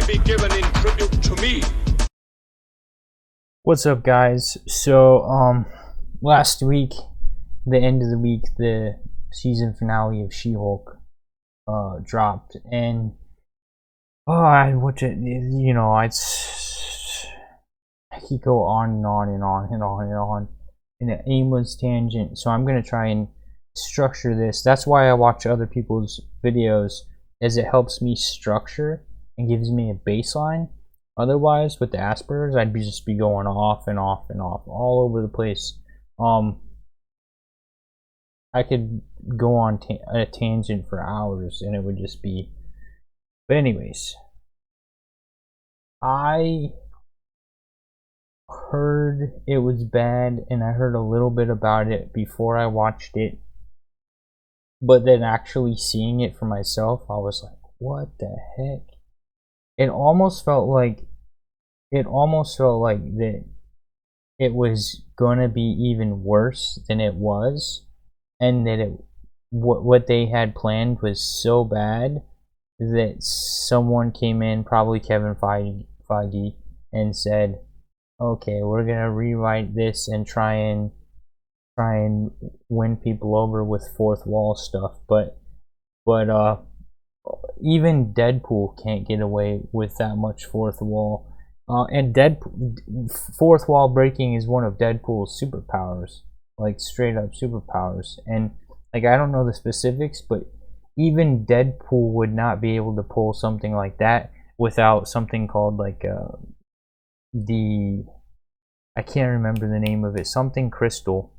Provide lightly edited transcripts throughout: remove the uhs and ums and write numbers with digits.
be given in tribute to me. What's up, guys? So last week, the end of the week, the season finale of She-Hulk dropped, and I could go on and on and on and on and on in an aimless tangent. So I'm gonna try and structure this. That's why I watch other people's videos, as it helps me structure and gives me a baseline. Otherwise, with the Asperger's, I'd just be going off and off and off all over the place. I could go on a tangent for hours, and it would just be. But anyways, I heard it was bad, and I heard a little bit about it before I watched it. But then actually seeing it for myself, I was like, "What the heck?" It almost felt like that it was gonna be even worse than it was, and that what they had planned was so bad that someone came in, probably Kevin Feige, and said, "Okay, we're gonna rewrite this and try and win people over with fourth wall stuff." But even Deadpool can't get away with that much fourth wall. And fourth wall breaking is one of Deadpool's superpowers, like straight up superpowers. And like, I don't know the specifics, but even Deadpool would not be able to pull something like that without something called like I can't remember the name of it, something crystal.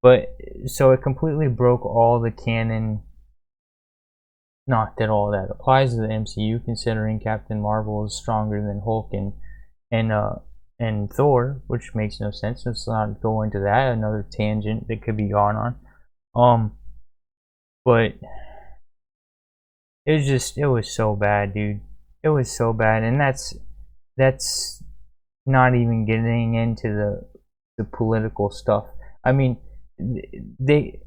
But so it completely broke all the canon. Not that all that applies to the MCU, considering Captain Marvel is stronger than Hulk and Thor, which makes no sense. Let's not go into that. Another tangent that could be gone on. But it was so bad, dude. It was so bad, and that's not even getting into the political stuff. I mean, they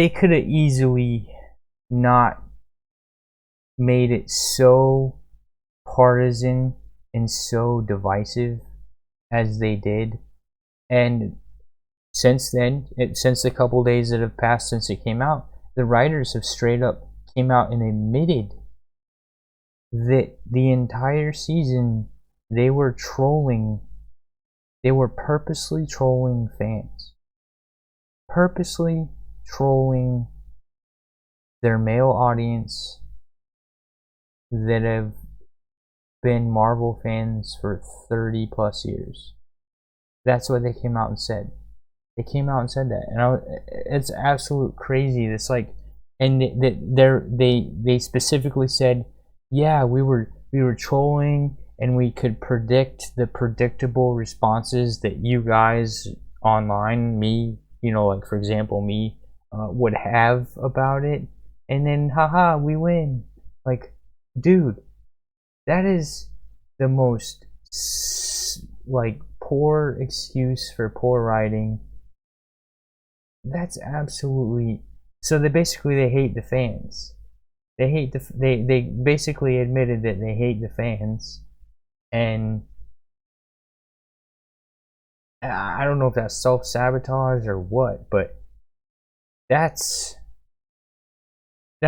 could have easily not made it so partisan and so divisive as they did. And since then, since the couple days that have passed since it came out, the writers have straight up came out and admitted that the entire season they were trolling. They were purposely trolling fans, purposely trolling their male audience that have been Marvel fans for 30 plus years. That's what they came out and said. They came out and said that, and it's absolute crazy. It's like, and they specifically said, yeah, we were trolling, and we could predict the predictable responses that you guys online, me, like for example me, would have about it, and then haha, we win. Like, dude, that is the most like poor excuse for poor writing. That's absolutely. So they hate the fans. They basically admitted that they hate the fans, and I don't know if that's self-sabotage or what, but that's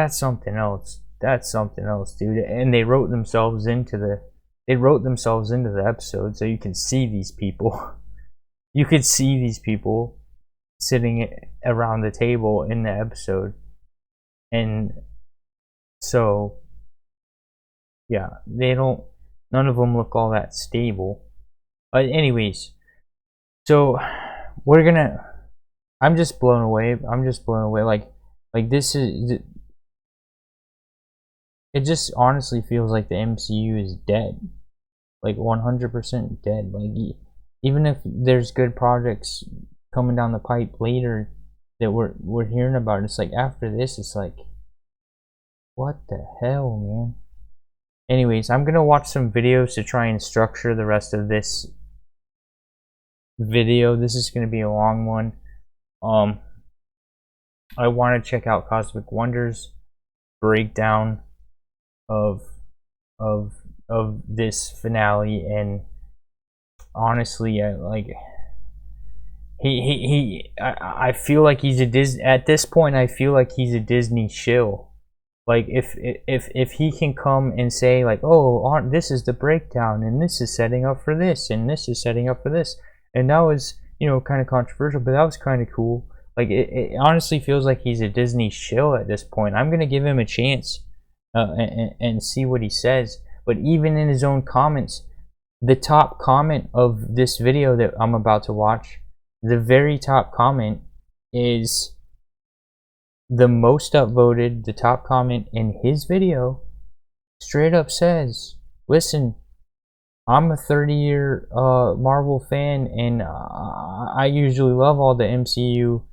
something else. That's something else, dude. And they wrote themselves into the episode, so you can see these people. You could see these people sitting around the table in the episode, and so yeah, none of them look all that stable. But anyways, so I'm just blown away. Like this is. It just honestly feels like the MCU is dead, like 100% dead. Like, even if there's good projects coming down the pipe later that we're hearing about, it's like after this, it's like, what the hell, man? Anyways, I'm gonna watch some videos to try and structure the rest of this video. This is gonna be a long one. I want to check out Cosmic Wonders breakdown of of this finale, and honestly, I feel like he's a at this point. I feel like he's a Disney shill. Like if he can come and say like, oh, this is the breakdown, and this is setting up for this, and this is setting up for this, and that was, you know, kind of controversial, but that was kind of cool. Like it honestly feels like he's a Disney shill at this point. I'm gonna give him a chance, and see what he says. But even in his own comments, the top comment of this video that I'm about to watch, the very top comment is the most upvoted. The top comment in his video straight up says, listen, I'm a 30-year Marvel fan, and I usually love all the MCU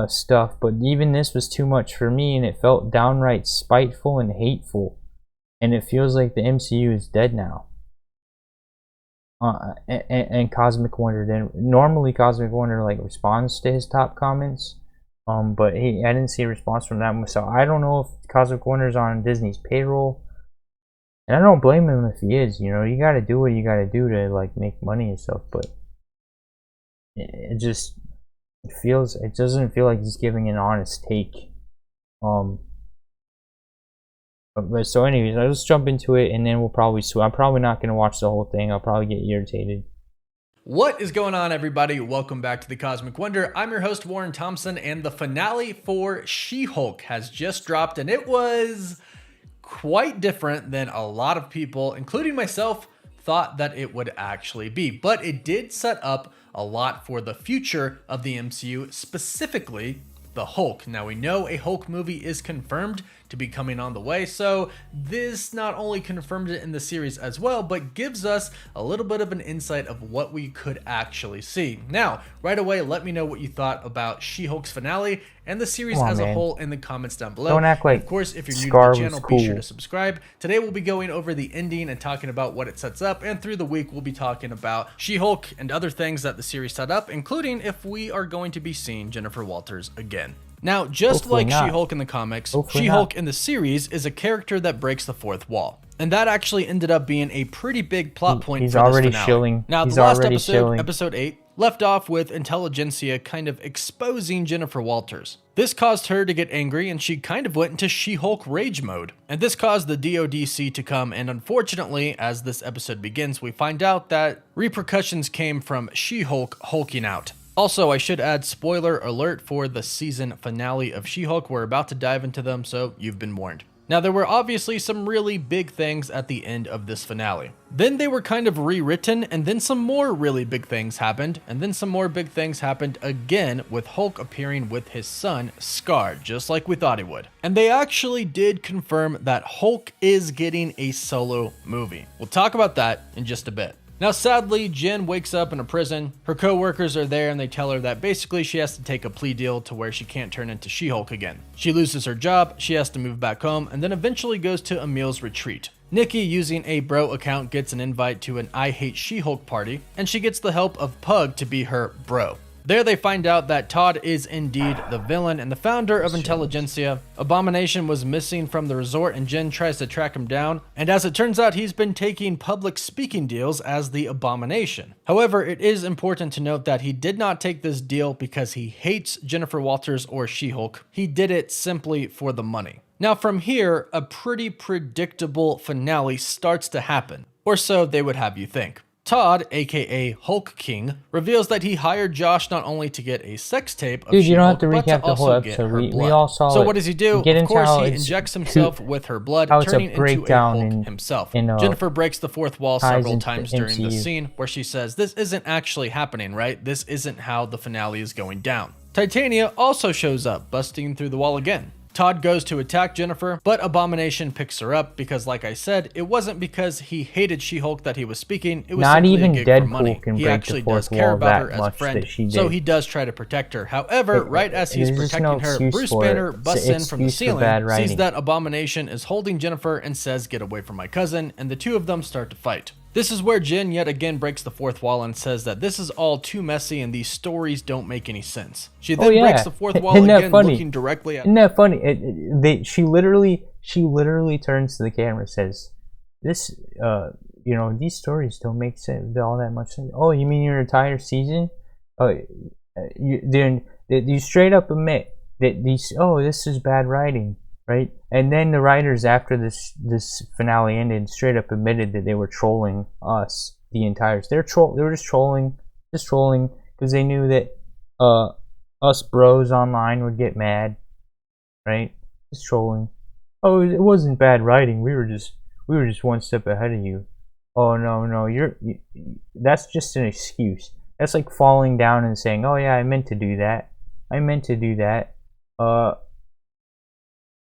stuff, but even this was too much for me, and it felt downright spiteful and hateful, and it feels like the MCU is dead now. And Cosmic Wonder, then normally Cosmic Wonder like responds to his top comments, but I didn't see a response from that one, so I don't know if Cosmic Wonder's on Disney's payroll, and I don't blame him if he is. You know, you gotta do what you gotta do to like make money and stuff, but it doesn't feel like he's giving an honest take. But so anyways, let's jump into it, and then we'll probably I'm probably not going to watch the whole thing. I'll probably get irritated. What is going on, everybody? Welcome back to the Cosmic Wonder. I'm your host, Warren Thompson, and the finale for She-Hulk has just dropped, and it was quite different than a lot of people, including myself, thought that it would actually be. But it did set up a lot for the future of the MCU, specifically the Hulk. Now, we know a Hulk movie is confirmed to be coming on the way, so this not only confirmed it in the series as well, but gives us a little bit of an insight of what we could actually see. Now, right away, let me know what you thought about She-Hulk's finale and the series as a whole in the comments down below. Don't act like, of course, if you're new Scar to the channel, cool. be sure to subscribe. Today we'll be going over the ending and talking about what it sets up, and through the week we'll be talking about She-Hulk and other things that the series set up, including if we are going to be seeing Jennifer Walters again. Now, just Hopefully like not. She-Hulk in the comics, Hopefully She-Hulk not. in the series is a character that breaks the fourth wall. And that actually ended up being a pretty big plot point He's for this already finale. shilling. Now, He's the last already episode, shilling. episode 8, left off with Intelligentsia kind of exposing Jennifer Walters. This caused her to get angry, and she kind of went into She-Hulk rage mode. And this caused the DODC to come, and unfortunately, as this episode begins, we find out that repercussions came from She-Hulk hulking out. Also, I should add spoiler alert for the season finale of She-Hulk. We're about to dive into them, so you've been warned. Now, there were obviously some really big things at the end of this finale. Then they were kind of rewritten, and then some more really big things happened, and then some more big things happened again with Hulk appearing with his son, Scar, just like we thought he would. And they actually did confirm that Hulk is getting a solo movie. We'll talk about that in just a bit. Now, sadly, Jen wakes up in a prison. Her co-workers are there, and they tell her that basically she has to take a plea deal to where she can't turn into She-Hulk again. She loses her job, she has to move back home, and then eventually goes to Emil's retreat. Nikki, using a bro account, gets an invite to an I Hate She-Hulk party, and she gets the help of Pug to be her bro. There they find out that Todd is indeed the villain and the founder of Intelligentsia. Abomination was missing from the resort, and Jen tries to track him down, and as it turns out, he's been taking public speaking deals as the Abomination. However, it is important to note that he did not take this deal because he hates Jennifer Walters or She-Hulk. He did it simply for the money. Now from here, a pretty predictable finale starts to happen, or so they would have you think. Todd, aka Hulk King, reveals that he hired Josh not only to get a sex tape of Dude, you don't have She-Hulk, to but recap the whole also get episode. her We blood. all saw So it. what does he do? Get Of into course, how he it's injects himself with her blood, how it's a turning into a breakdown Hulk in- himself. in, Jennifer breaks the fourth wall ties several into times the during the MCU. scene where she says, "This isn't actually happening, right? This isn't how the finale is going down." Titania also shows up, busting through the wall again. Todd goes to attack Jennifer, but Abomination picks her up because, like I said, it wasn't because he hated She-Hulk that he was speaking. It was Not simply even a gig for Deadpool money. can He break actually the does fourth care wall about her that as a much friend, that she so did. he does try to protect her. However, right as he's There's just protecting no her, excuse Bruce for it. Banner It's busts an in from the excuse for ceiling, bad sees writing. that Abomination is holding Jennifer, and says, "Get away from my cousin," and the two of them start to fight. This is where Jen yet again breaks the fourth wall and says that this is all too messy and these stories don't make any sense. She then breaks the fourth wall Isn't that again, funny? looking directly at Isn't that funny? She literally turns to the camera and says, this, these stories don't make sense, all that much sense. Oh, you mean your entire season? You straight up admit that this is bad writing, right? And then the writers, after this finale ended, straight up admitted that they were trolling us the entire. They were just trolling, because they knew that us bros online would get mad, right? Just trolling. Oh, it wasn't bad writing. We were just one step ahead of you. Oh no, that's just an excuse. That's like falling down and saying, "Oh yeah, I meant to do that.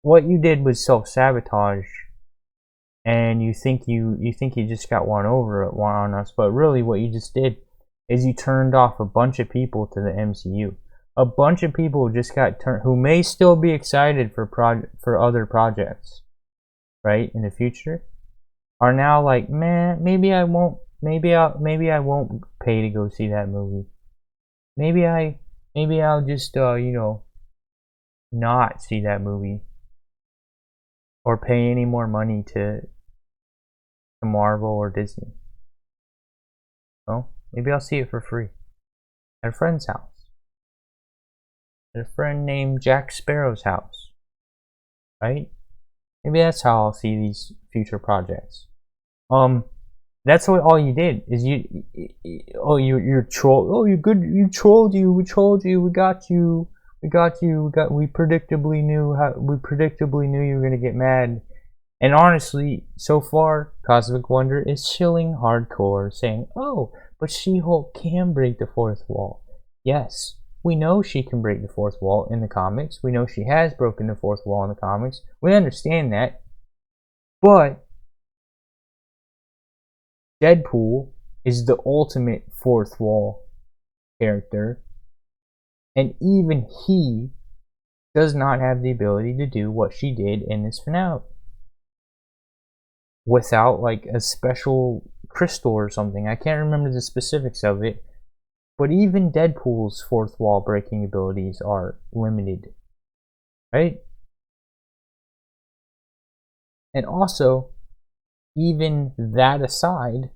What you did was self-sabotage, and you think you just got one on us, but really what you just did is you turned off a bunch of people to the MCU. A bunch of people just got turned, who may still be excited for other projects, right, in the future, are now like, man, maybe I won't pay to go see that movie. Maybe I'll just not see that movie, or pay any more money to Marvel or Disney. Well, maybe I'll see it for free at a friend's house, at a friend named Jack Sparrow's house, right? Maybe that's how I'll see these future projects. That's what all you did is you're troll. Oh, you're good. We trolled you. We got you. We predictably knew you were gonna get mad. And honestly, so far, Cosmic Wonder is chilling hardcore, saying, "Oh, but She-Hulk can break the fourth wall." Yes, we know she can break the fourth wall in the comics. We know she has broken the fourth wall in the comics. We understand that. But Deadpool is the ultimate fourth wall character, and even he does not have the ability to do what she did in this finale without like a special crystal or something. I can't remember the specifics of it, but even Deadpool's fourth wall breaking abilities are limited, right? And also, even that aside,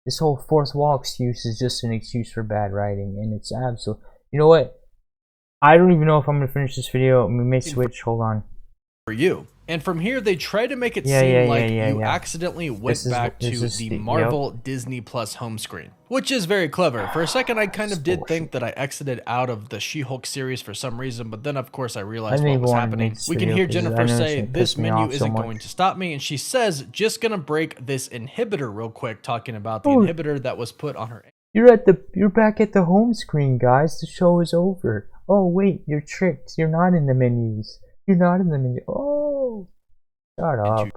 this whole fourth wall excuse is just an excuse for bad writing, and it's absolute. You know what? I don't even know if I'm gonna finish this video. We may switch. Hold on. For you. And from here, they try to make it seem like you accidentally went back to the Marvel Disney Plus home screen, which is very clever. For a second, I kind of did think that I exited out of the She-Hulk series for some reason, but then of course I realized what was happening. We can hear Jennifer say, "This menu isn't going to stop me," and she says, "Just gonna break this inhibitor real quick," talking about the inhibitor that was put on her. You're back at the home screen, guys. The show is over. Oh wait, you're tricked. You're not in the menus. Oh, shut up.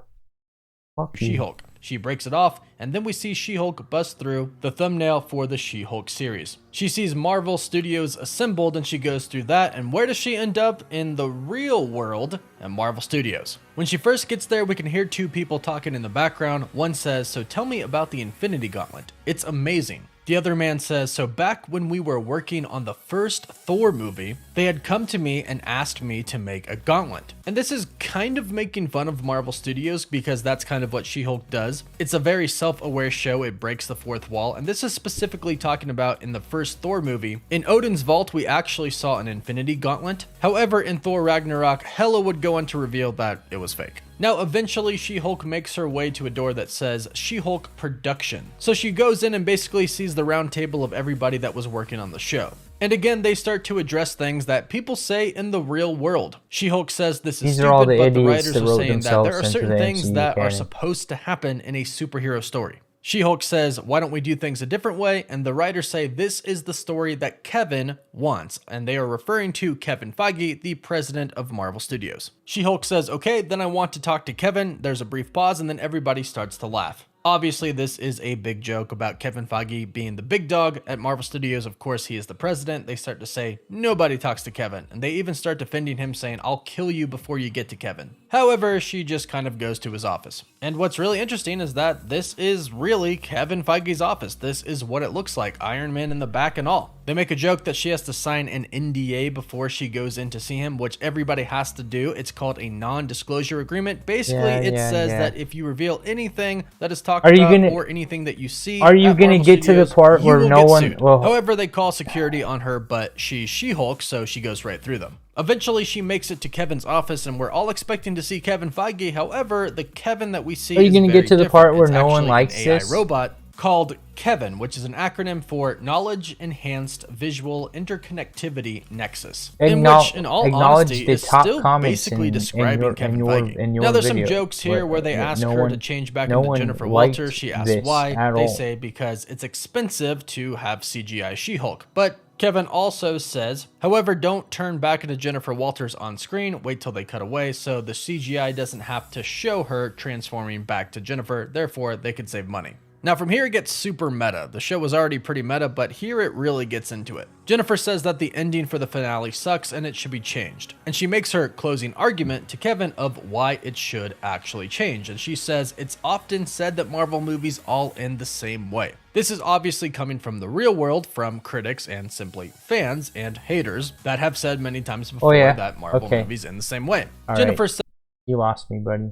Fuck you. She-Hulk. She breaks it off, and then we see She-Hulk bust through the thumbnail for the She-Hulk series. She sees Marvel Studios assembled, and she goes through that, and where does she end up? In the real world at Marvel Studios. When she first gets there, we can hear two people talking in the background. One says, "So tell me about the Infinity Gauntlet. It's amazing." The other man says, "So back when we were working on the first Thor movie, they had come to me and asked me to make a gauntlet." And this is kind of making fun of Marvel Studios because that's kind of what She-Hulk does. It's a very self-aware show. It breaks the fourth wall. And this is specifically talking about in the first Thor movie. In Odin's vault, we actually saw an Infinity Gauntlet. However, in Thor Ragnarok, Hela would go on to reveal that it was fake. Now, eventually, She-Hulk makes her way to a door that says She-Hulk Production. So she goes in and basically sees the round table of everybody that was working on the show. And again, they start to address things that people say in the real world. She-Hulk says this is stupid, but the writers are saying that there are certain things that are supposed to happen in a superhero story. She-Hulk says, "Why don't we do things a different way?" And the writers say this is the story that Kevin wants. And they are referring to Kevin Feige, the president of Marvel Studios. She-Hulk says, "Okay, then I want to talk to Kevin." There's a brief pause, and then everybody starts to laugh. Obviously, this is a big joke about Kevin Feige being the big dog at Marvel Studios. Of course, he is the president. They start to say, "Nobody talks to Kevin." And they even start defending him, saying, "I'll kill you before you get to Kevin." However, she just kind of goes to his office. And what's really interesting is that this is really Kevin Feige's office. This is what it looks like, Iron Man in the back and all. They make a joke that she has to sign an NDA before she goes in to see him, which everybody has to do. It's called a non-disclosure agreement. Basically, it says that if you reveal anything that is talked about or anything that you see, are you gonna get to the part where no one? Well, however, they call security on her, but she's She-Hulk, so she goes right through them. Eventually, she makes it to Kevin's office, and we're all expecting to see Kevin Feige. However, the Kevin that we see are you gonna get to the part where no one likes an AI this? robot called Kevin, which is an acronym for Knowledge Enhanced Visual Interconnectivity Nexus, in which, in all honesty, is still basically describing Kevin Feige. Now, there's some jokes here where they ask her to change back into Jennifer Walters. She asks why. They say because it's expensive to have CGI She-Hulk. But Kevin also says, however, don't turn back into Jennifer Walters on screen. Wait till they cut away so the CGI doesn't have to show her transforming back to Jennifer. Therefore, they could save money. Now from here it gets super meta. The show was already pretty meta, but here it really gets into it. Jennifer says that the ending for the finale sucks and it should be changed. And she makes her closing argument to Kevin of why it should actually change. And she says it's often said that Marvel movies all end the same way. This is obviously coming from the real world, from critics and simply fans and haters that have said many times before that Marvel movies end the same way. Jennifer said, you lost me, buddy.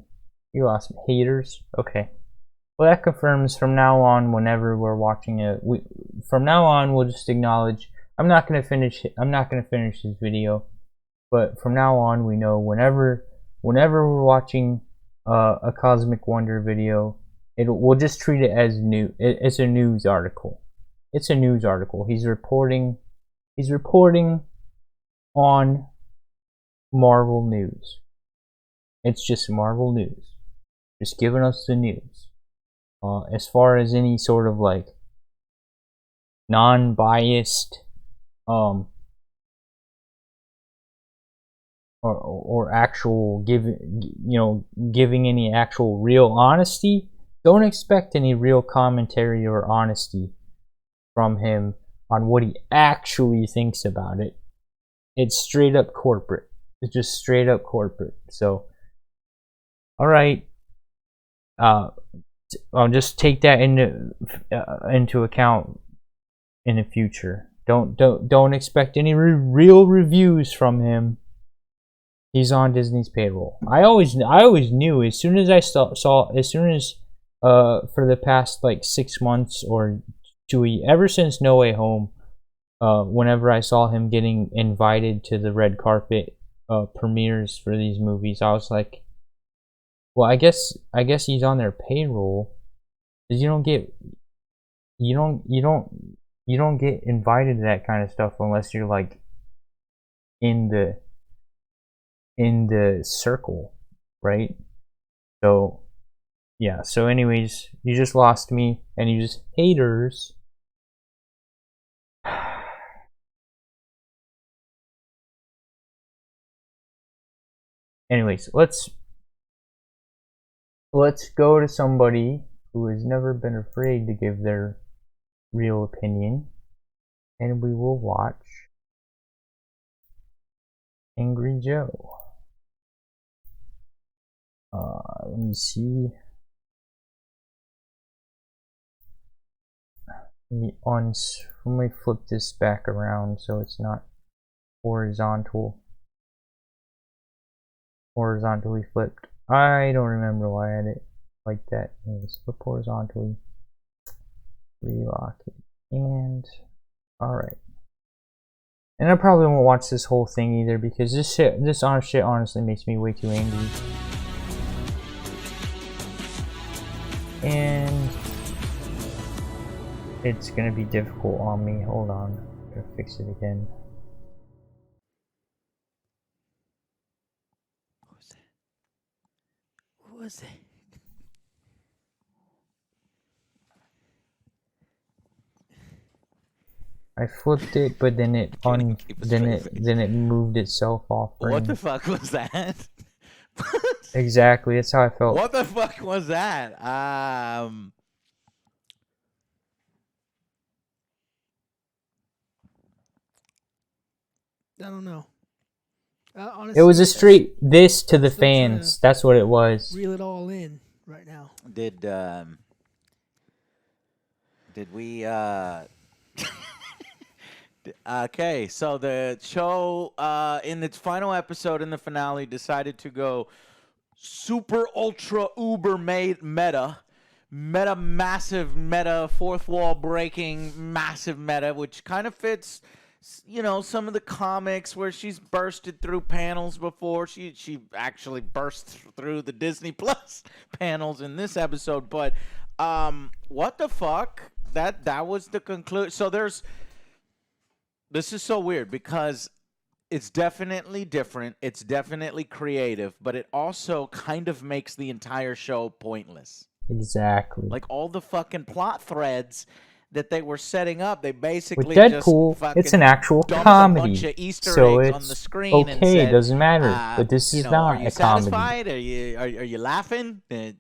You lost me. Haters? Okay. Well, that confirms from now on, whenever we're watching it, from now on we'll just acknowledge. I'm not gonna finish this video, but from now on we know whenever we're watching a Cosmic Wonder video, we'll just treat it as new. It's a news article. It's a news article. He's reporting on Marvel news. It's just Marvel news. Just giving us the news. As far as any sort of like non-biased or actual giving any actual real honesty, don't expect any real commentary or honesty from him on what he actually thinks about it. It's straight up corporate. It's just straight up corporate. So all right, I'll just take that into account in the future. Don't expect any real reviews from him. He's on Disney's payroll. I always knew as soon as I saw for the past like 6 months or 2 ever since No Way Home, whenever I saw him getting invited to the red carpet premieres for these movies, I was like, well, I guess he's on their payroll, because you don't get invited to that kind of stuff unless you're like in the circle, right? So yeah. So anyways, you just lost me, and you just haters. Anyways, let's go to somebody who has never been afraid to give their real opinion, and we will watch Angry Joe. Let me see. Let me flip this back around so it's not horizontally flipped. I don't remember why I had it like that. Anyways, flip horizontally, relock it, and alright. And I probably won't watch this whole thing either, because this shit honestly makes me way too angry. And it's gonna be difficult on me. Hold on, I'm gonna fix it again. What was it? I flipped it, but then it moved itself off. What the fuck was that? Exactly, that's how I felt. What the fuck was that? I don't know. Honestly, It was a straight this to the fans. That's what it was. Reel it all in right now. Did we Okay, so the show in its final episode in the finale decided to go super ultra uber massive meta, fourth wall breaking massive meta, which kind of fits some of the comics where she's bursted through panels before. She actually burst through the Disney Plus panels in this episode, but what the fuck? That was the conclusion. So this is so weird because it's definitely different. It's definitely creative, but it also kind of makes the entire show pointless. Exactly. Like all the fucking plot threads that they were setting up, they basically With Deadpool, just it's an actual dumped comedy, a bunch of Easter so eggs it's on the screen okay. and said, It doesn't matter. But this is are not you a comedy. satisfied? Are you laughing? We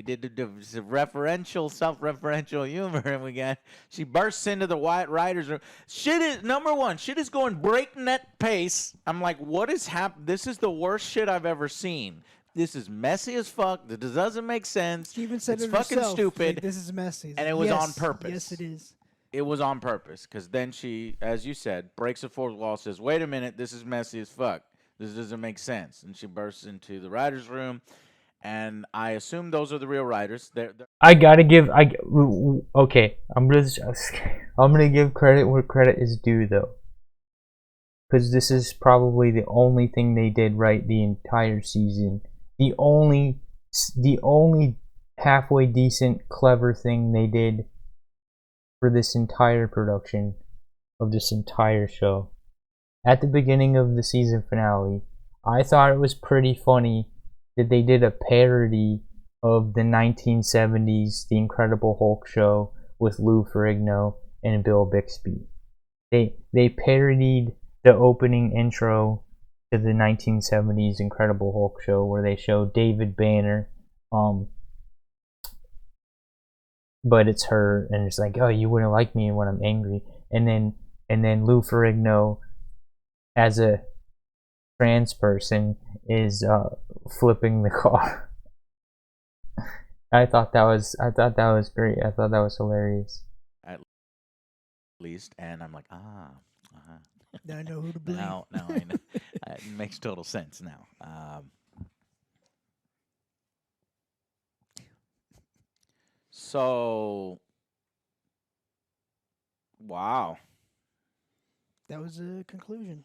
did the self-referential humor, and she bursts into the white writers' room. Shit is going breakneck pace. I'm like, what is happening? This is the worst shit I've ever seen. This is messy as fuck. This doesn't make sense. She even said it's it fucking herself, stupid. like, this is messy. And it was on purpose. Yes, it is. It was on purpose because then she, as you said, breaks the fourth wall, says, wait a minute, this is messy as fuck. This doesn't make sense. And she bursts into the writer's room. And I assume those are the real writers. I gotta give. Okay. I'm gonna give credit where credit is due, though, because this is probably the only thing they did right the entire season. The only halfway decent, clever thing they did for this entire production of this entire show. At the beginning of the season finale, I thought it was pretty funny that they did a parody of the 1970s The Incredible Hulk show with Lou Ferrigno and Bill Bixby. They parodied the opening intro to the 1970s Incredible Hulk show where they show David Banner, but it's her, and it's like, oh, you wouldn't like me when I'm angry, and then Lou Ferrigno as a trans person is flipping the car. I thought that was great. I thought that was hilarious. At least, and I'm like, uh-huh. Now I know who to blame. Now I know. It makes total sense now. So, wow. That was a conclusion.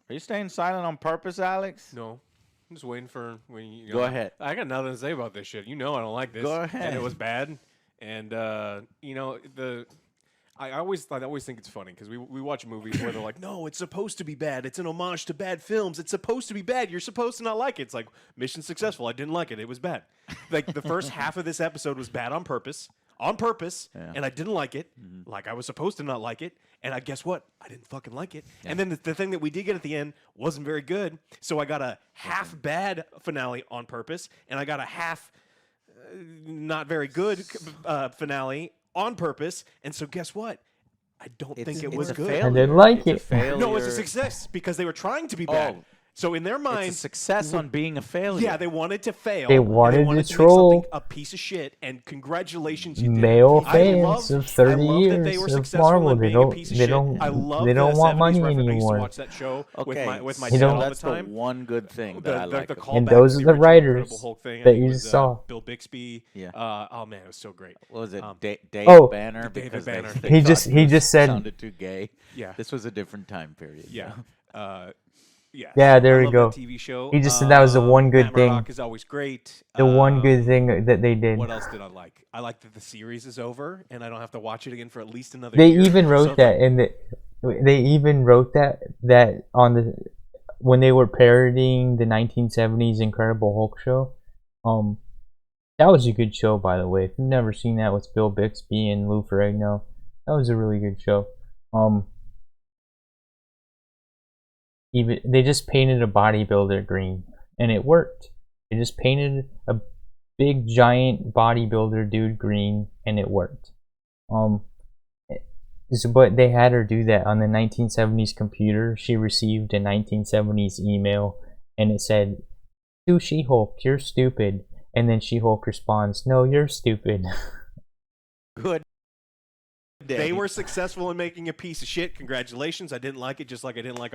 Are you staying silent on purpose, Alex? No. I'm just waiting for when you Go ahead. I got nothing to say about this shit. You know I don't like this. Go ahead. And it was bad. And I always think it's funny because we watch movies where they're like, no, it's supposed to be bad. It's an homage to bad films. It's supposed to be bad. You're supposed to not like it. It's like, mission successful. I didn't like it. It was bad. Like the first half of this episode was bad on purpose, Yeah. and I didn't like it. Mm-hmm. Like I was supposed to not like it. And guess what? I didn't fucking like it. Yeah. And then the thing that we did get at the end wasn't very good. So I got a half bad finale on purpose, and I got a half not very good finale on purpose. And so guess what? I don't think it was good. I didn't like It's it. a failure. No, it's a success because they were trying to be bad. Oh. So in their It's mind, a success on being a failure. yeah, they wanted to fail. They and wanted to make troll something a piece of shit. And congratulations, you did. Male I fans love- of 30 I love that they years were of successful Marvel. in They being a don't. piece of They shit. don't. I love They don't the want 70s money reference. I used to anymore. watch that show Okay, with my You son don't- all the that's time. the one good thing that I like. The about it. callback And to those the are the original writers Incredible Hulk thing, I that think you was, saw. Bill Bixby. Yeah. Oh man, it was so great. What was it? Um, Dave Oh. Banner? David Because Banner. They He thought just- he was- just said- sounded too gay. Yeah. This was a different time period. Yeah. Yeah. Yeah, so there I we love go. that TV show. He just said that was the one good Matt thing. Murdock is always great. The one good thing that they did. What else did I like? I like that the series is over and I don't have to watch it again for at least another They year. even wrote So that in the. They even wrote that on the when they were parodying the 1970s Incredible Hulk show. That was a good show, by the way. If you've never seen that with Bill Bixby and Lou Ferrigno, that was a really good show. Even they just painted a bodybuilder green, and it worked. They just painted a big giant bodybuilder dude green, and it worked. But they had her do that on the 1970s computer. She received a 1970s email, and it said, "To She-Hulk, you're stupid." And then She-Hulk responds, "No, you're stupid." Good day. They were successful in making a piece of shit. Congratulations. I didn't like it, just like I didn't like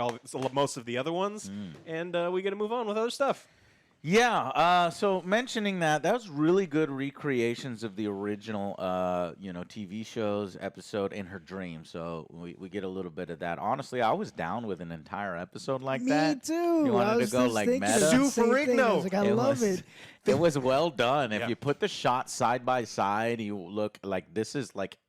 most of the other ones. And we got to move on with other stuff. Yeah, so mentioning that was really good recreations of the original, TV shows episode in her dream. So we get a little bit of that. Honestly, I was down with an entire episode like Me that. too. You I wanted was to go just like thinking meta? the Sue same thing. I Ferrigno. was like, I love it. It was well done. If Yeah. you put the shots side by side, you look like this is like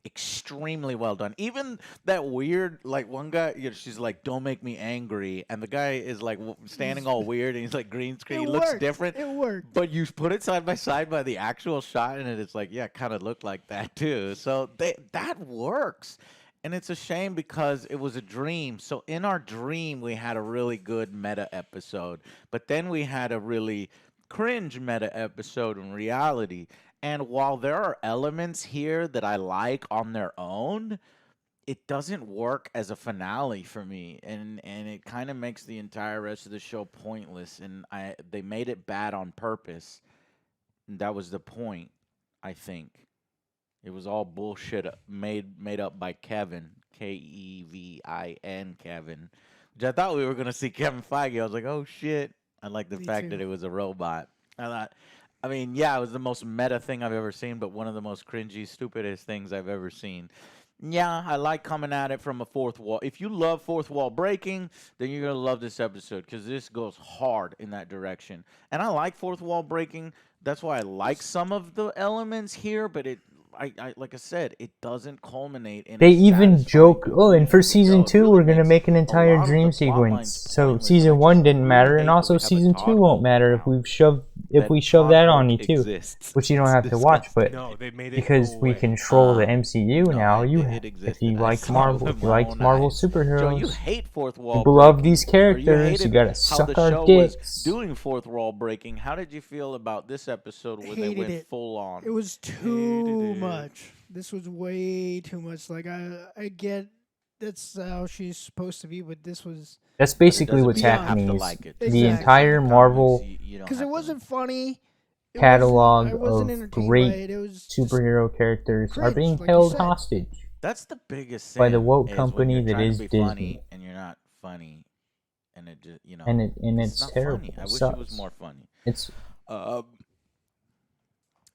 extremely well done. Even that weird, like one guy, she's like, "Don't make me angry," and the guy is like standing all weird, and he's like green screen. It He looks worked. different. It worked. But you put it side by side by the actual shot, and it's like, yeah, it kind of looked like that too. So that works. And it's a shame because it was a dream. So in our dream, we had a really good meta episode, but then we had a really cringe meta episode in reality. And while there are elements here that I like on their own, it doesn't work as a finale for me, and it kind of makes the entire rest of the show pointless. And they made it bad on purpose. And that was the point, I think. It was all bullshit made up by Kevin, Kevin, Kevin, which I thought we were gonna see Kevin Feige. I was like, oh shit! I like the Me fact too. that it was a robot. I mean, yeah, it was the most meta thing I've ever seen, but one of the most cringy, stupidest things I've ever seen. Yeah, I like coming at it from a fourth wall. If you love fourth wall breaking, then you're going to love this episode because this goes hard in that direction. And I like fourth wall breaking. That's why I like some of the elements here, but I like I said, it doesn't culminate in They a even satisfying joke, oh, and for conclusion. season It 2, really we're going to makes make an a entire lot of dream the plot lines sequence. So pointless, and season I 1 just didn't really matter, hate and that also we have a season 2 Todd won't Hulk matter now. if we shove that on you too. Exists. Which you don't have to watch, but No, they made it because go we away. control the MCU No, now, it if existed. you I like saw Marvel, with if you my like own Marvel eyes. Joe, superheroes, you hate fourth wall you love breaking, these or you characters, you hated gotta how suck the our show was dicks. doing fourth wall breaking. How did you feel about this episode when they Hated went it. full on? It was too it. much. This was way too much. Like I get that's how she's supposed to be, but this was That's But it basically doesn't what's mean you have happening to is like it. the Exactly. entire In the Marvel comics, you don't because it have to- wasn't funny. It catalog wasn't, I wasn't of entertained great by it. It was just superhero characters are cringe, being like you held said. hostage. That's the biggest by the sin woke is when company you're that trying is to be funny Disney. and you're not funny, and it just And it's it's not terrible. funny. I It wish it sucks. was more funny. It's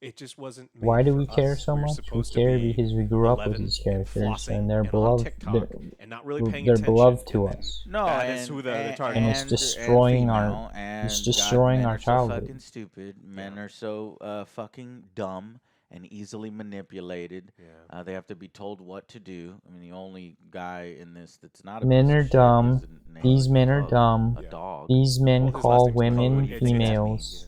It just wasn't. why made do for we care us. so We're much? We supposed care to be because we grew up with 11 these and characters, flossing and they're and on beloved. TikTok and not really paying They're attention. beloved to and then us. No, that and, is who the and, target And is. it's destroying our- female, and it's destroying men our are so childhood. fucking stupid. Men are so fucking dumb and easily manipulated. Yeah. They have to be told what to do. I mean, the only guy in this that's not a Men piece are of shit dumb. is a These men are pug, dumb. A dog. These men Well, his call last name's women Code. It's me, females.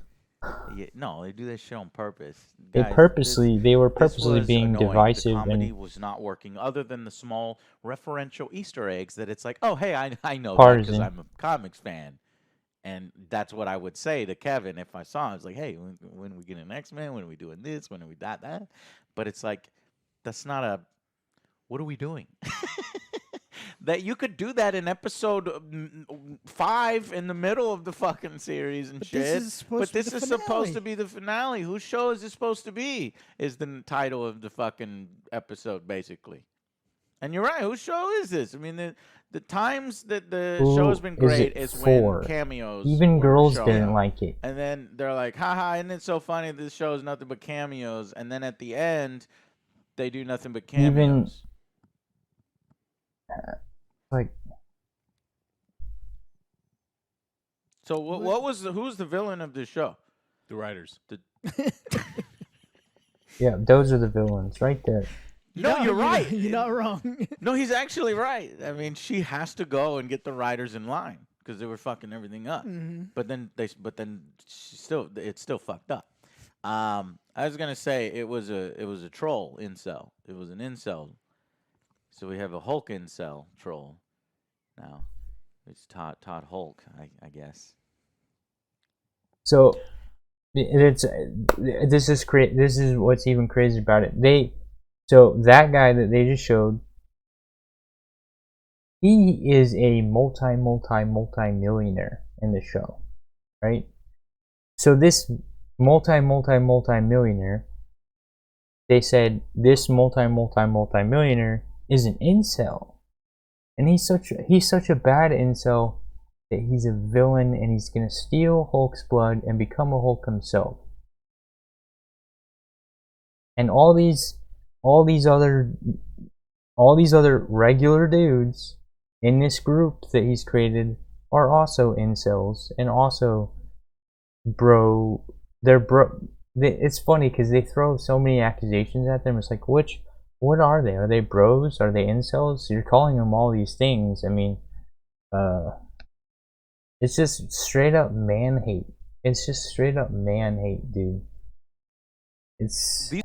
Yeah, no, they do that shit on purpose. They Guys, they were this purposely was being annoying. divisive The comedy and was not working, other than the small referential Easter eggs that it's like, oh, hey, I know that because Partisan. I'm a comics fan. And that's what I would say to Kevin if I saw him. It's like, hey, when are we getting an X-Men? When are we doing this? When are we that? But it's like, that's not a, what are we doing? That you could do that in episode 5 in the middle of the fucking series and But shit. this is supposed to be this the is supposed to finale. be the finale. Whose show is this supposed to be? Is the title of the fucking episode, basically. And you're right. Whose show is this? I mean, the times that the show has been Who is great it is for? when cameos. even were girls shown didn't up. like it. And then they're like, haha, isn't it so funny? This show is nothing but cameos. And then at the end, they do nothing but cameos. Even- Like So what was who's the villain of this show? The writers. yeah, those are the villains right there. No, you're right. You're not wrong. No, he's actually right. I mean, she has to go and get the writers in line because they were fucking everything up. Mhm. But then it's still fucked up. I was gonna say it was a troll incel. It was an incel. So we have a Hulk incel troll now. It's Todd Hulk, I guess. So this is what's even crazy about it. So that guy that they just showed, he is a multi-millionaire in the show, right? So this multi-millionaire they said this multi-millionaire is an incel, and he's such a bad incel that he's a villain and he's gonna steal Hulk's blood and become a Hulk himself. And all these other regular dudes in this group that he's created are also incels and also it's funny because they throw so many accusations at them. It's like, what are they? Are they bros? Are they incels? You're calling them all these things. I mean, it's just straight up man hate. It's just straight up man hate, dude. It's misandry.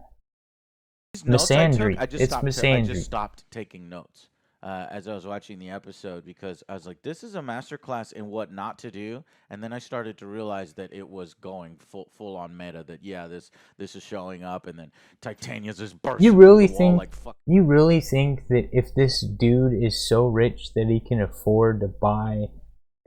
It's misandry. I just stopped taking notes as I was watching the episode because I was like, this is a masterclass in what not to do. And then I started to realize that it was going full on meta. That this is showing up, and then Titania's just bursting. You really through the wall think? Like, fuck. You really think that if this dude is so rich that he can afford to buy?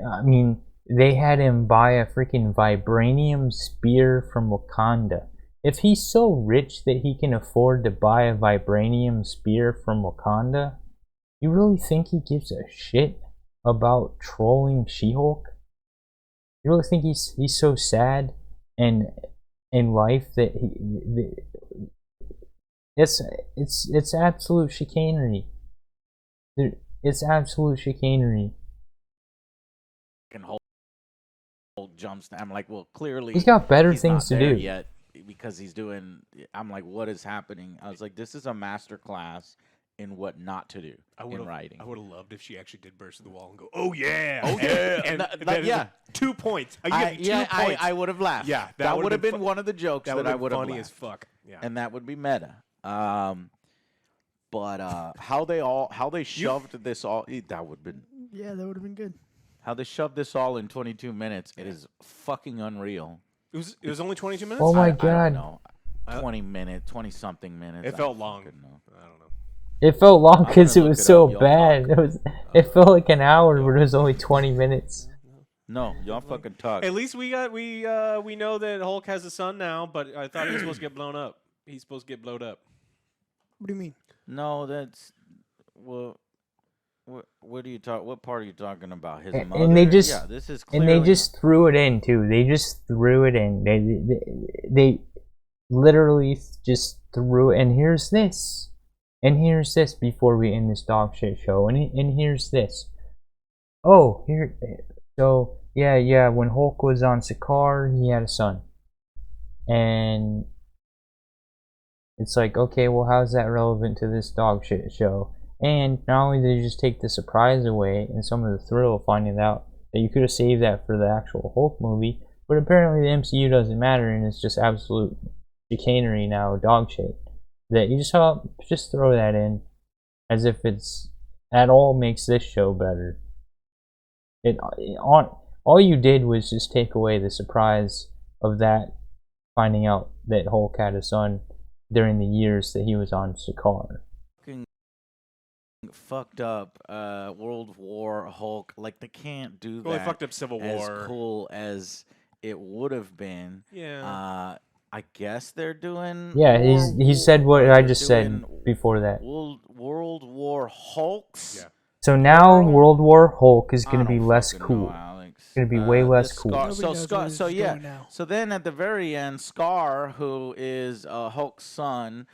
I mean, they had him buy a freaking vibranium spear from Wakanda. If he's so rich that he can afford to buy a vibranium spear from Wakanda, you really think he gives a shit about trolling She-Hulk? You really think he's so sad and in life that it's absolute chicanery. It's absolute chicanery. And Hulk jumps. I'm like, well, clearly He's got better he's things not to there do. yet because he's doing. I'm like, what is happening? I was like, this is a master class in what not to do in writing. I would have loved if she actually did burst through the wall and go, "Oh yeah, Oh, yeah. and That- yeah. 2 points. I give you 2 points. I would have laughed. Yeah, that would have been fu- one of the jokes that that I would would have have funny laughed. as fuck. Yeah, And that would be meta. But how they shoved this all that would have been Yeah, that would have been good. how they shoved this all in 22 minutes. It is fucking unreal. it was only 22 minutes. Oh my I god. don't know. 20 something minutes. It I felt don't long. fucking know. I don't know. It felt long I'm because gonna it look was it so up. Y'all bad. talk. It felt like an hour, but it was only 20 minutes. No, y'all fucking talk. At least we know that Hulk has a son now, but I thought he was supposed to get blown up. He's supposed to get blowed up. What do you mean? No, that's well. What are you talk? What part are you talking about? His And mother. they just- yeah, this is And clearly. they just threw it in too. They just threw it in. They literally just threw it. And here's this. And here's this before we end this dog shit show. And here's this. Oh, here. So yeah. When Hulk was on Sakaar, he had a son. And it's like, okay, well, how's that relevant to this dog shit show? And not only did you just take the surprise away and some of the thrill of finding out that you could have saved that for the actual Hulk movie, but apparently the MCU doesn't matter and it's just absolute chicanery now, dog shit. That you just throw that in as if it's at all makes this show better. All you did was just take away the surprise of that, finding out that Hulk had a son during the years that he was on Sakaar. Fucked up World War Hulk. Like they can't do Well, they that fucked up Civil War. as cool as it would have been. Yeah. I guess they're doing. Yeah, he said what I just said doing before that. World War Hulks. Yeah. So now World War Hulk is I going to be don't less fucking cool. know, Alex. It's gonna be way less this cool. Scar, Nobody so knows Scar, where this so is yeah. going now. So then at the very end, Scar, who is Hulk's son,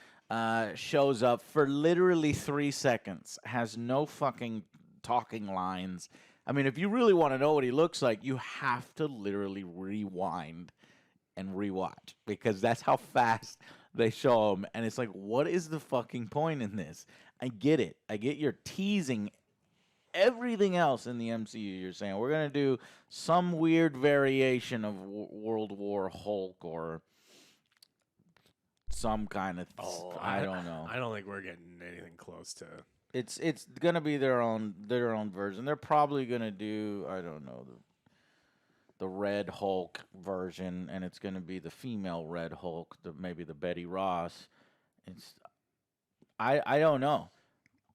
shows up for literally 3 seconds. Has no fucking talking lines. I mean, if you really want to know what he looks like, you have to literally rewind and rewatch because that's how fast they show him. And it's like, what is the fucking point in this? I get it. I get you're teasing everything else in the MCU. You're saying we're gonna do some weird variation of World War Hulk or some kind of. I don't know. I don't think we're getting anything close to. It's gonna be their own version. They're probably gonna do I don't know the Red Hulk version, and it's gonna be the female Red Hulk, maybe the Betty Ross. It's I don't know.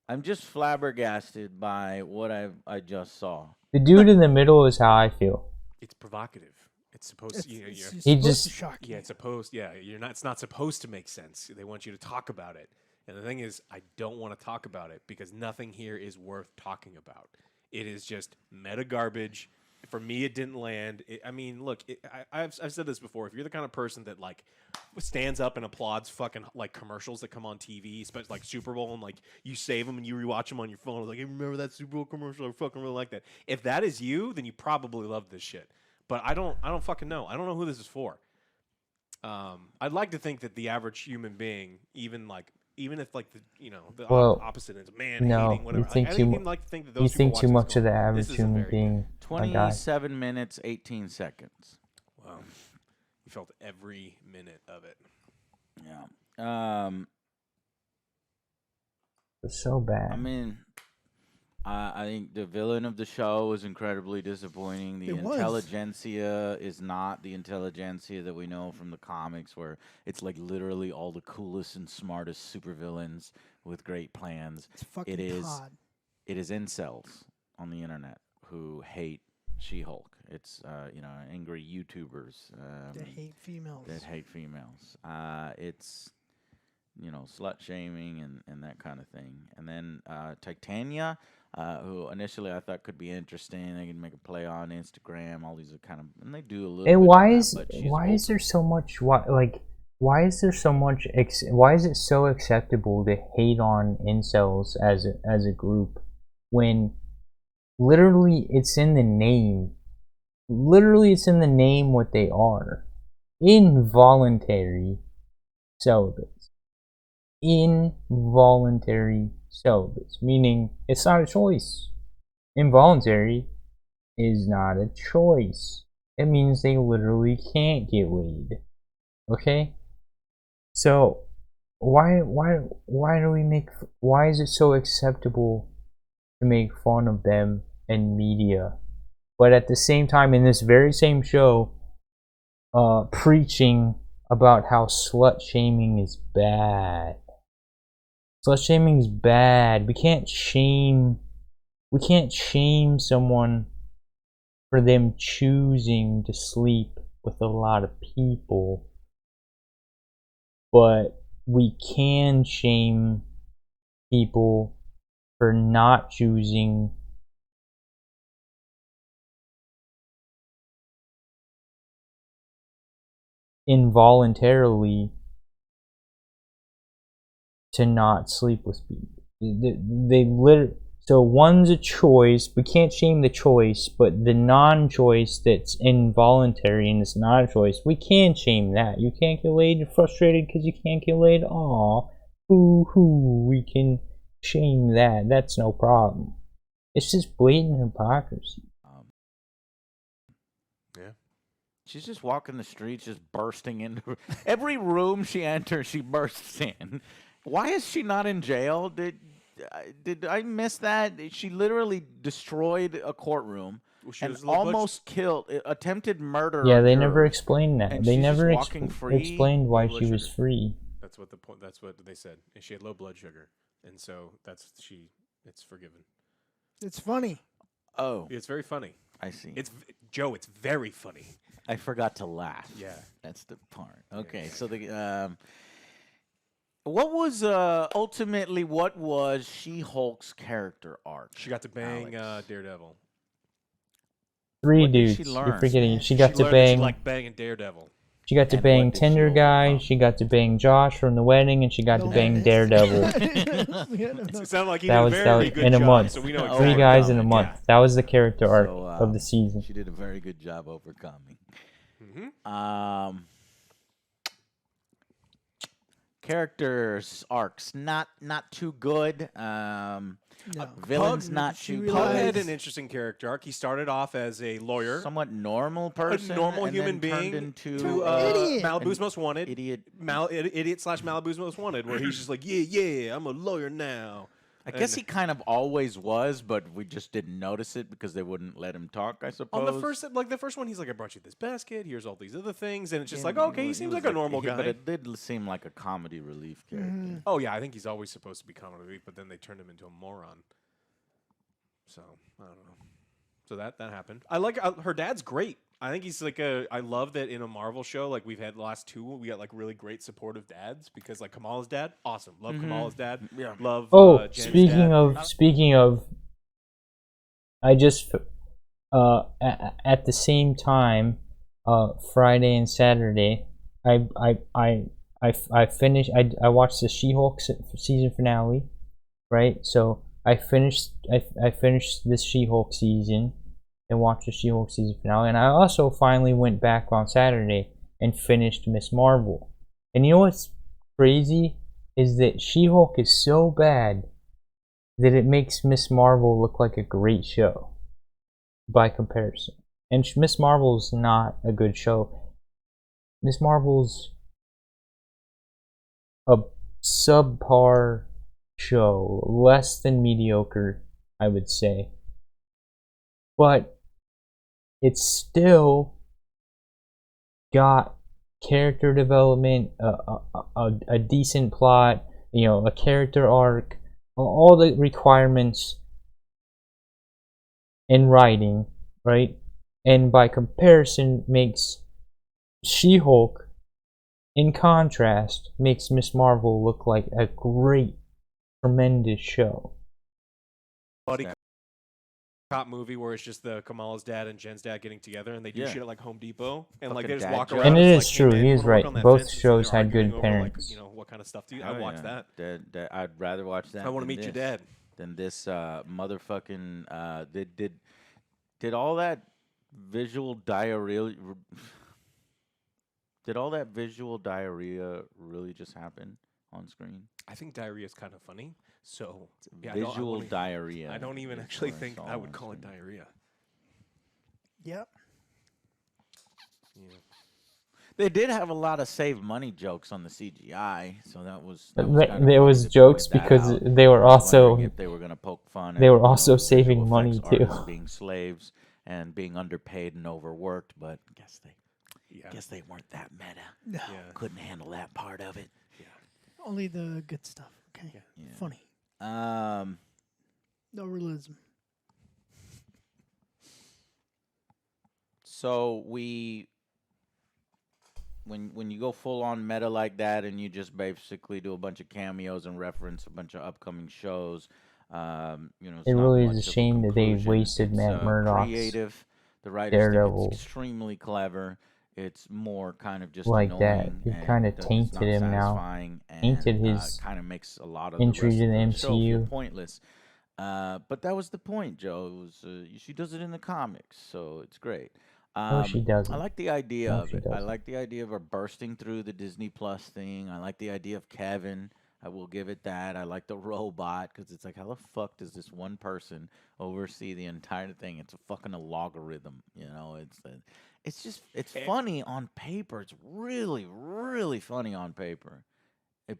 I'm just flabbergasted by what I just saw. The dude in the middle is how I feel. It's provocative. it's supposed It's, to, it's you're, supposed He to just- shock yeah, you. it's supposed, yeah, you're not. It's not supposed to make sense. They want you to talk about it, and the thing is, I don't want to talk about it because nothing here is worth talking about. It is just meta garbage. For me, it didn't land. I mean, look, I've said this before. If you're the kind of person that like stands up and applauds fucking like commercials that come on TV, especially like Super Bowl, and like you save them and you rewatch them on your phone, like, hey, remember that Super Bowl commercial? I fucking really like that. If that is you, then you probably love this shit. But I don't fucking know. I don't know who this is for. I'd like to think that the average human being, even if like the Well, opposite is man no, hating whatever. you think I too even like to think that those You people think too watching this much of going, the average "This isn't human very being. My guy. 27 minutes, 18 seconds. good." Wow, you felt every minute of it. Yeah. It's so bad. I mean, I think the villain of the show was incredibly disappointing. The It was. intelligentsia is not the intelligentsia that we know from the comics, where it's like literally all the coolest and smartest supervillains with great plans. It's fucking It is. Todd. It is incels on the internet who hate She-Hulk. It's angry YouTubers They hate females. that hate females. It's slut shaming and that kind of thing. And then Titania, who initially I thought could be interesting. They can make a play on Instagram. All these are kind of, and they do a little. And bit why of is that, but she's why is open. there so much why is there so much why is it so acceptable to hate on incels as a group when literally it's in the name. Literally it's in the name what they are. Involuntary celibates. Involuntary celibates, meaning it's not a choice. Involuntary is not a choice. It means they literally can't get laid. Okay? So why do we make why is it so acceptable to make fun of them in media, but at the same time in this very same show preaching about how slut shaming is bad. Slut shaming is bad. We can't shame someone for them choosing to sleep with a lot of people, but we can shame people for not choosing involuntarily to not sleep with people. They literally, so one's a choice. We can't shame the choice, but the non-choice that's involuntary and it's not a choice, we can shame that. You can't get laid. You're frustrated because you can't get laid. Aw, hoo. We can shame that. That's no problem. It's just blatant hypocrisy. Yeah. She's just walking the streets, just bursting into every room she enters. She bursts in. Why is she not in jail? Did I miss that? She literally destroyed a courtroom Well, she and was a little almost killed, attempted murder. Yeah, on they never jurors. explained that. And They she's just never walking free? explained why Blood she was sugar. free. That's what the point. That's what they said. And she had low blood sugar, and so it's forgiven. It's funny. Oh, It's very funny. I see. It's Joe. It's very funny. I forgot to laugh. Yeah. That's the part. Okay, so the what was ultimately what was She-Hulk's character arc? She got to bang Alex? Daredevil. Three What did dudes. she You're learn? forgetting. She got to learned that she bang. liked banging Daredevil. She got to And bang what did she Tinder guy. overcome? She got to bang Josh from the wedding, and she got to Don't bang miss. Daredevil. Yeah, no, no. It sounded like he That did a was very good in a job, month. so we know Oh, exactly. Three guys in a overcome it, month. Yeah. That was the character arc So, of the season. She did a very good job overcoming. Mm-hmm. Characters arcs not too good. No. Villains Pug- not she too realized- Pug had good. an interesting character arc. He started off as a lawyer, Somewhat normal person, normal and human then turned being into to to idiot. Malibu's An Most Wanted. idiot. Idiot slash Malibu's Most Wanted, where he's just like, yeah, I'm a lawyer now. I guess And he kind of always was, but we just didn't notice it because they wouldn't let him talk. I suppose. on the first one, he's like, I brought you this basket. Here's all these other things, and it's just Yeah, like, okay, he was- seems was like a normal guy. but it did seem like a comedy relief character. Oh yeah, I think he's always supposed to be comedy relief, but then they turned him into a moron. So I don't know. So that happened. I like her dad's great. I think he's like a. I love that in a Marvel show, like we've had the last two, we got like really great supportive dads because like Kamala's dad, awesome. Love Kamala's dad. Yeah. Love. Oh, Jen's speaking dad. of, I just at the same time, Friday and Saturday, I finished. I watched the She-Hulk season finale, right? So I finished this She-Hulk season and watched the She-Hulk season finale, and I also finally went back on Saturday and finished Miss Marvel. And you know what's crazy is that She-Hulk is so bad that it makes Miss Marvel look like a great show by comparison. And Miss Marvel's not a good show. Miss Marvel's a subpar show, less than mediocre, I would say. But it's still got character development, a decent plot, you know, a character arc, all the requirements in writing, right? And by comparison, makes She-Hulk, in contrast, makes Miss Marvel look like a great, tremendous show. Buddy cop movie where it's just the Kamala's dad and Jen's dad getting together and they do Yeah. shit at like Home Depot and like Fucking they just dad walk joke. around. And it it's is like, true, Hey, man, he you is wanna work right. on that Both fence? And shows they're had good arguing over, like, parents. you know, what kind of stuff do you? Hell I'd watch yeah. that. I'd rather watch that. I want to than meet your this. dad. Than this motherfucking did all that visual diarrhea did all that visual diarrhea really just happen on screen? I think diarrhea is kind of funny. So yeah, Visual diarrhea. I don't even is actually what think saw I would on call it screen. diarrhea. Yep. Yeah. They did have a lot of save money jokes on the CGI, so that was There kinda was funny to jokes point that because out. they were I was wondering also if they were gonna poke fun. they at, were you know, also visual saving money, effects too. artists being slaves and being underpaid and overworked, but Yeah. guess they weren't that meta. No. Yeah. Couldn't handle that part of it. Only the good stuff. Okay. Yeah. Yeah. Funny. Um. No realism. So when you go full on meta like that, and you just basically do a bunch of cameos and reference a bunch of upcoming shows, you know, it's It not really is a much of shame that they conclusion. wasted It's, Matt Murdock's creative. The writers Daredevil think it's extremely clever. It's more kind of just like that. annoying. He and kind of it's tainted not him now. satisfying, Tainted and his kind of makes a lot of entry the to the rest of the show feel MCU. pointless. But that was the point, Joe. It was, she does it in the comics, so it's great. No, she doesn't. I like the idea No, of she it. I doesn't. like the idea of her bursting through the Disney Plus thing. I like the idea of Kevin. I will give it that. I like the robot because it's like, how the fuck does this one person oversee the entire thing? It's a fucking logarithm, you know. It's just funny on paper. It's really, really funny on paper.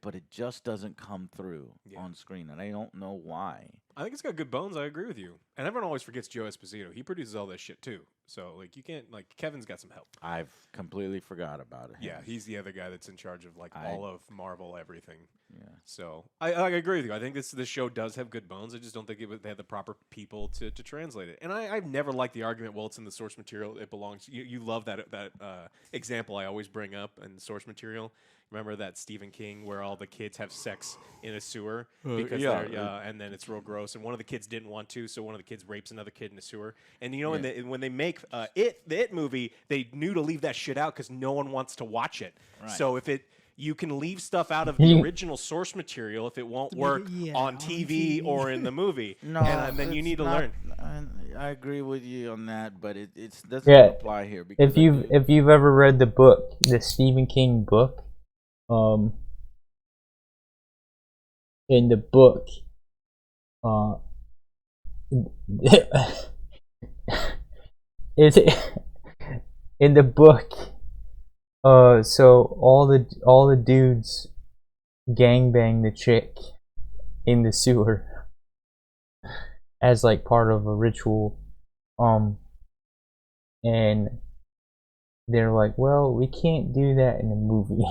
But it just doesn't come through on screen, and I don't know why. I think it's got good bones. I agree with you. And everyone always forgets Joe Esposito. He produces all this shit too. So like you can't like Kevin's got some help. I've completely forgot about it. Yeah, he's the other guy that's in charge of like all of Marvel everything. Yeah. So I agree with you. I think this show does have good bones. I just don't think they had the proper people to translate it. And I've never liked the argument. Well, it's in the source material. It belongs. You love that example I always bring up in source material. Remember that Stephen King where all the kids have sex in a sewer because and then it's real gross. And one of the kids didn't want to, so one of the kids rapes another kid in a sewer. And you know, when they make the It movie, they knew to leave that shit out because no one wants to watch it. Right. So you can leave stuff out of the original source material if it won't work on TV or in the movie. No, and then you it's need to not- learn. I agree with you on that, but it doesn't apply here because If you've ever read the book, the Stephen King book, in the book, is it in the book? So all the dudes gangbang the chick in the sewer as like part of a ritual, and they're like, well, we can't do that in a movie.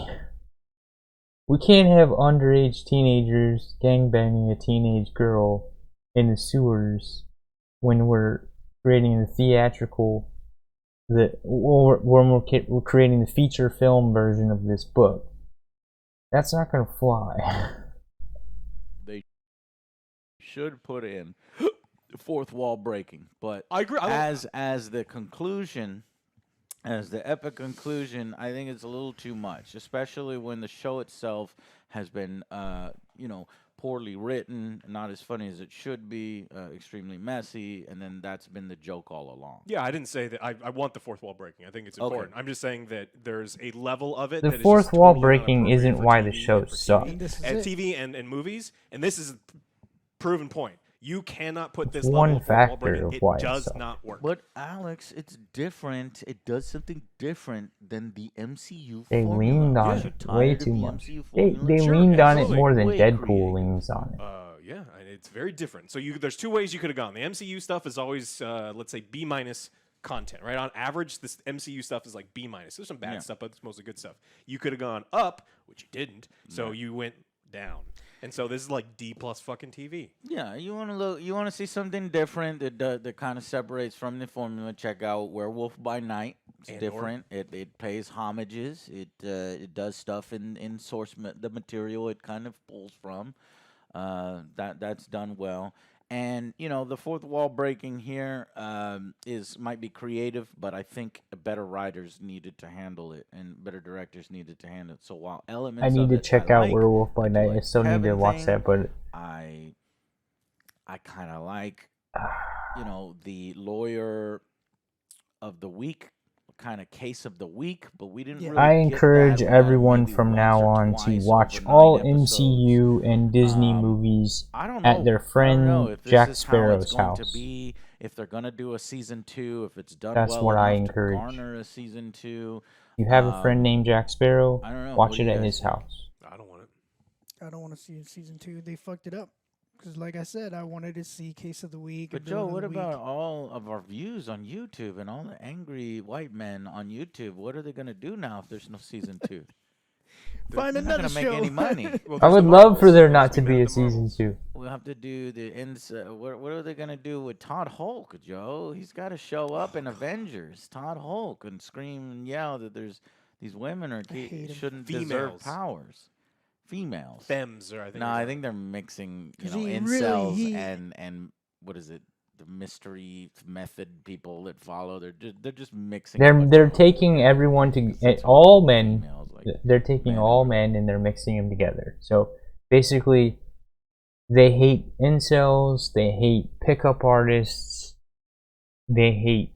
We can't have underage teenagers gangbanging a teenage girl in the sewers when we're creating a theatrical we're creating the feature film version of this book. That's not gonna fly. They should put in fourth wall breaking, but I agree. as the conclusion, as the epic conclusion, I think it's a little too much, especially when the show itself has been, poorly written, not as funny as it should be, extremely messy, and then that's been the joke all along. Yeah, I didn't say that. I want the fourth wall breaking. I think it's Okay. important. I'm just saying that there's a level of it. The that is fourth just wall totally breaking inappropriate isn't for why the TV show and for sucked. And this is and it. TV and movies, and this is a proven point. You cannot put this one level of fourth wall factor breaking. of It why it does sucked. not work. But Alex, it's different. It does something different than the MCU They formula. leaned on Aren't you it way tired of too the much. MCU They formula? Sure, leaned on it absolutely. more than Way Deadpool creative. leans on it. Yeah, and it's very different. So there's two ways you could have gone. The MCU stuff is always, let's say, B minus content, right? On average, this MCU stuff is like B minus. There's some bad Yeah. stuff, but it's mostly good stuff. You could have gone up, which you didn't. So you went down, and so this is like D plus fucking TV. Yeah, you want to look. You want to see something different that kind of separates from the formula. Check out Werewolf by Night. It's And different. It pays homages. It does stuff in the material it kind of pulls from. That's done well. And the fourth wall breaking here might be creative, but I think better writers needed to handle it and better directors needed to handle it. So while elements I need of to it check I out like, Werewolf by like Night. the I still need to Kevin watch thing, that, but I kind of like the lawyer of the week kind of case of the week, but we didn't Yeah. really I get encourage that. We got everyone maybe from once now or on to twice watch over all 9 episodes. MCU and Disney Um, movies I don't know. at their I don't know friend if this Jack is how Sparrow's it's going house. to be, if they're going to do a season 2, if it's done That's well what I enough encourage. to garner a season 2. You have a friend named Jack Sparrow, I don't know. watch What do it you at guys his think? house. I don't want it. I don't want to see season 2. They fucked it up. Because, like I said, I wanted to see Case of the Week. But and Joe, Villain of what the about Week. all of our views on YouTube and all the angry white men on YouTube? What are they going to do now if there's no season 2? Find They're not another going to make show. any money. Well, I there's would the love for Marvels. there Let's not to mad be at a the season Marvels. 2. We'll have to do the what are they gonna do with Todd Hulk, Joe? He's got to show up in Avengers. Todd Hulk and scream and yell that there's these women hate him. shouldn't Females. deserve powers. Females. Fems, or I think. No, is I what- think they're mixing, 'Cause he incels really- and what is it? The mystery method people that follow. They're just mixing. They're taking everyone to all men. Females, like, They're taking men all and men and they're mixing them together. So basically, they hate incels. They hate pickup artists. They hate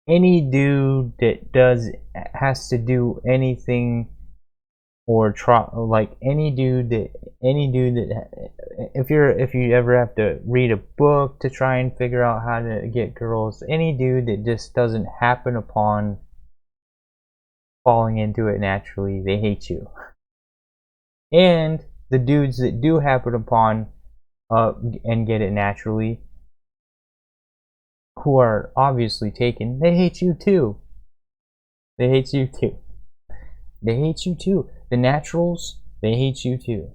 any dude that has to do anything or try, like any dude that if you ever have to read a book to try and figure out how to get girls, any dude that just doesn't happen upon falling into it naturally, they hate you. And the dudes that do happen upon and get it naturally, who are obviously taken, they hate you too. They hate you too. They hate you too. The naturals, they hate you too.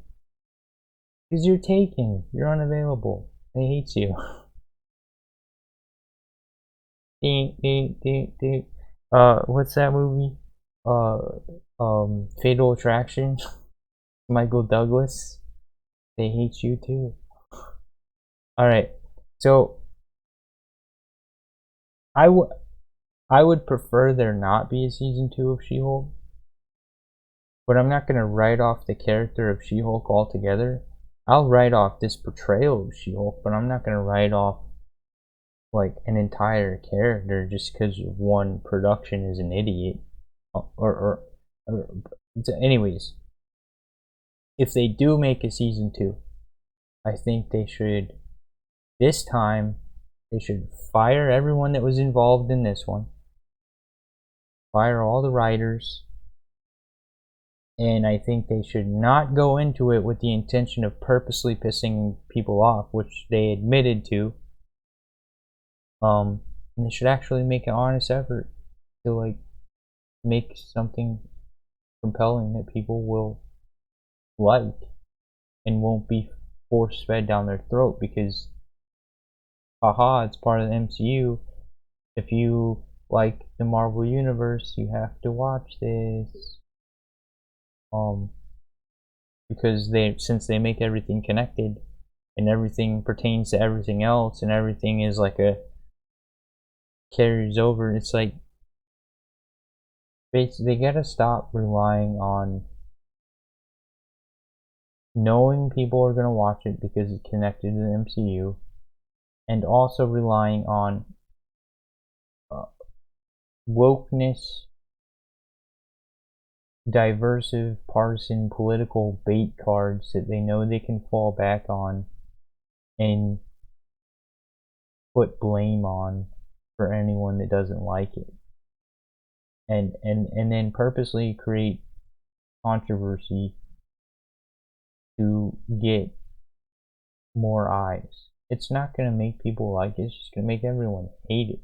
Because you're taken. You're unavailable. They hate you. What's that movie? Fatal Attraction. Michael Douglas. They hate you too. Alright. So I would prefer there not be a season 2 of She-Hulk. But I'm not gonna write off the character of She-Hulk altogether. I'll write off this portrayal of She-Hulk, but I'm not gonna write off like an entire character just because one production is an idiot. Anyways, if they do make a season 2, I think they should. This time, they should fire everyone that was involved in this one. Fire all the writers. And I think they should not go into it with the intention of purposely pissing people off, which they admitted to. And they should actually make an honest effort to like make something compelling that people will like and won't be force fed down their throat because haha, it's part of the MCU. If you like the Marvel Universe, you have to watch this. Because since they make everything connected, and everything pertains to everything else, and everything is like a carries over, it's like they gotta stop relying on knowing people are gonna watch it because it's connected to the MCU, and also relying on wokeness, diversive, partisan, political bait cards that they know they can fall back on and put blame on for anyone that doesn't like it, and then purposely create controversy to get more eyes. It's not going to make people like it, it's just going to make everyone hate it.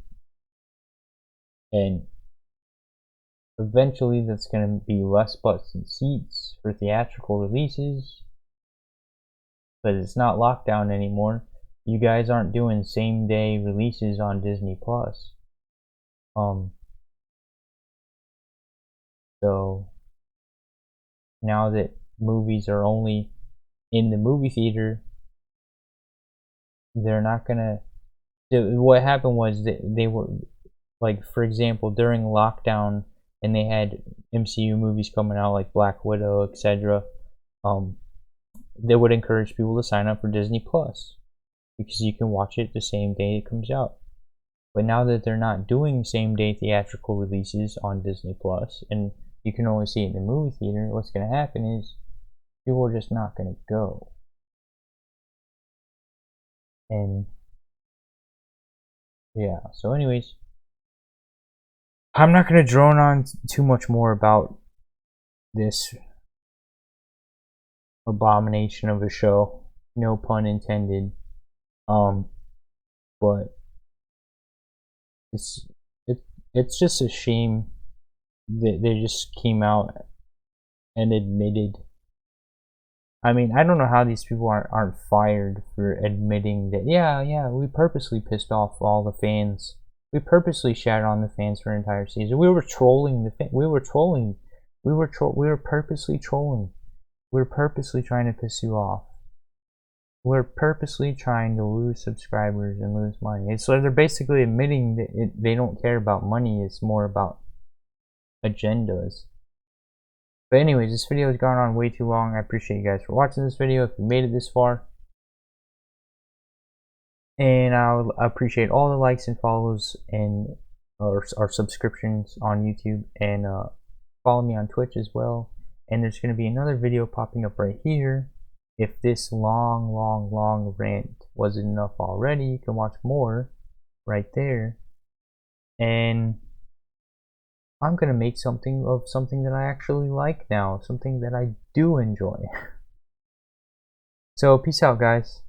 And eventually that's going to be less butts and seats for theatrical releases, but it's not lockdown anymore. You guys aren't doing same day releases on Disney Plus. So now that movies are only in the movie theater, they're not gonna. What happened was that they were, like, for example, during lockdown, and they had MCU movies coming out like Black Widow, etc. They would encourage people to sign up for Disney Plus because you can watch it the same day it comes out. But now that they're not doing same day theatrical releases on Disney Plus, and you can only see it in the movie theater, what's going to happen is people are just not going to go. And yeah, so anyways, I'm not going to drone on too much more about this abomination of a show, no pun intended. But it's just a shame that they just came out and admitted. I mean, I don't know how these people aren't fired for admitting that. Yeah, we purposely pissed off all the fans. We purposely shat on the fans for an entire season. We were trolling the fans. We were purposely trolling. We were purposely trying to piss you off. We're purposely trying to lose subscribers and lose money. And so they're basically admitting that they don't care about money. It's more about agendas. But anyways, this video has gone on way too long. I appreciate you guys for watching this video if you made it this far. And I would appreciate all the likes and follows and or subscriptions on YouTube, and follow me on Twitch as well. And there's going to be another video popping up right here. If this long rant wasn't enough already, you can watch more right there. And I'm gonna make something that I actually like now, something that I do enjoy. So peace out, guys.